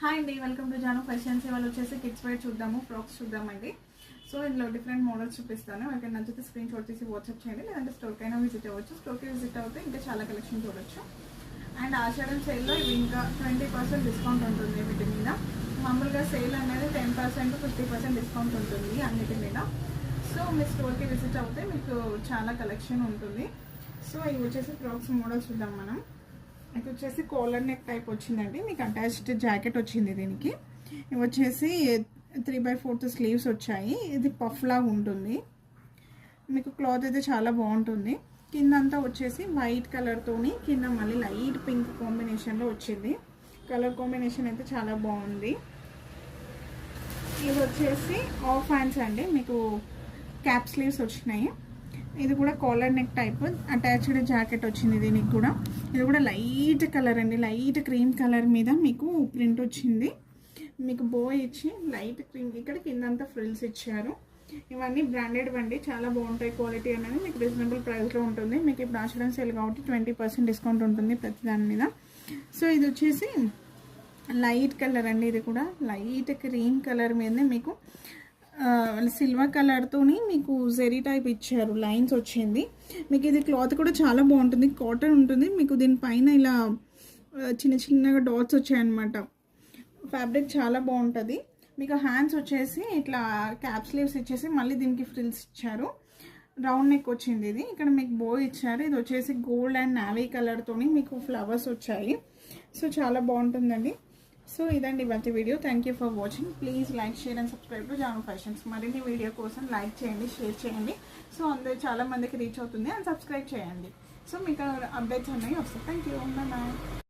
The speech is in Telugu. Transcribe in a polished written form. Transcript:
హాయ్ అండి, వెల్కమ్ టు జాను ఫ్యాషన్స్. ఇవాళ వచ్చేసి కిడ్స్ వేర్ చూద్దాము, ఫ్రాక్స్ చూద్దామండి. సో ఇందులో డిఫరెంట్ మోడల్స్ చూపిస్తాను. ఎవరికైనా నచ్చితే స్క్రీన్ షాట్ తీసి వాట్సాప్ చేయండి, లేదంటే స్టోర్కి అయినా విజిట్ అవ్వచ్చు. స్టోర్కి విజిట్ అవుతే ఇంకా చాలా కలెక్షన్ చూడొచ్చు. అండ్ ఆషాఢం సేల్లో ఇవి ఇంకా 20% డిస్కౌంట్ ఉంటుంది వీటి మీద. మామూలుగా సేల్ అనేది 10% 50% డిస్కౌంట్ ఉంటుంది అన్నిటి మీద. సో మీ స్టోర్కి విజిట్ అవుతే మీకు చాలా కలెక్షన్ ఉంటుంది. సో ఇవి వచ్చేసి ఫ్రాక్స్ మోడల్స్ చూద్దాం మనం. ఇది వచ్చేసి కాలర్ నెక్ టైప్ వచ్చిందండి, మీకు అటాచ్డ్ జాకెట్ వచ్చింది. దీనికి ఇవి వచ్చేసి 3/4 స్లీవ్స్ వచ్చాయి. ఇది పఫ్ లాగా ఉంటుంది. మీకు క్లాత్ అయితే చాలా బాగుంటుంది. కింద అంతా వచ్చేసి వైట్ కలర్తోని కింద మళ్ళీ లైట్ పింక్ కాంబినేషన్లో వచ్చింది. కలర్ కాంబినేషన్ అయితే చాలా బాగుంది. ఇది వచ్చేసి ఆఫ్ హ్యాండ్స్ అండి, మీకు క్యాప్ స్లీవ్స్ వచ్చినాయి. ఇది కూడా collar neck type attached jacket వచ్చింది. దీనికి కూడా ఇది కూడా లైట్ కలర్ అండి, లైట్ క్రీమ్ కలర్ మీద మీకు ప్రింట్ వచ్చింది. మీకు బో ఇచ్చి లైట్ క్రీమ్ ఇక్కడ కిందంతా ఫ్రిల్స్ ఇచ్చారు. ఇవన్నీ బ్రాండెడ్ అండి, చాలా బాగుంటాయి. క్వాలిటీ అనేది మీకు రీజనబుల్ ప్రైస్లో ఉంటుంది. మీకు ఇప్పుడు ఆషాఢం సేల్ కాబట్టి 20% డిస్కౌంట్ ఉంటుంది ప్రతి దాని మీద. సో ఇది వచ్చేసి లైట్ కలర్ అండి, ఇది కూడా లైట్ క్రీమ్ కలర్ మీదనే మీకు సిల్వర్ కలర్తోని మీకు జెరీ టైప్ ఇచ్చారు, లైన్స్ వచ్చింది. మీకు ఇది క్లాత్ కూడా చాలా బాగుంటుంది, కాటన్ ఉంటుంది. మీకు దీనిపైన ఇలా చిన్న చిన్నగా డాట్స్ వచ్చాయన్నమాట. ఫ్యాబ్రిక్ చాలా బాగుంటుంది. మీకు హ్యాండ్స్ వచ్చేసి ఇట్లా క్యాప్ స్లీవ్స్ ఇచ్చేసి మళ్ళీ దీనికి ఫ్రిల్స్ ఇచ్చారు. రౌండ్ నెక్ వచ్చింది. ఇది ఇక్కడ మీకు బో ఇచ్చారు. ఇది వచ్చేసి గోల్డ్ అండ్ నావీ కలర్తోని మీకు ఫ్లవర్స్ వచ్చాయి. సో చాలా బాగుంటుందండి. సో ఇదండి ఇవాళ video. Thank you for watching. Please like, share and subscribe to Jaanu fashions. మరిన్ని వీడియో కోసం లైక్ చేయండి, షేర్ చేయండి. సో అందరూ చాలా మందికి రీచ్ అవుతుంది అండ్ సబ్స్క్రైబ్ చేయండి. సో మీకు అప్డేట్స్ అనేవి వస్తాయి. Thank you. బాయ్.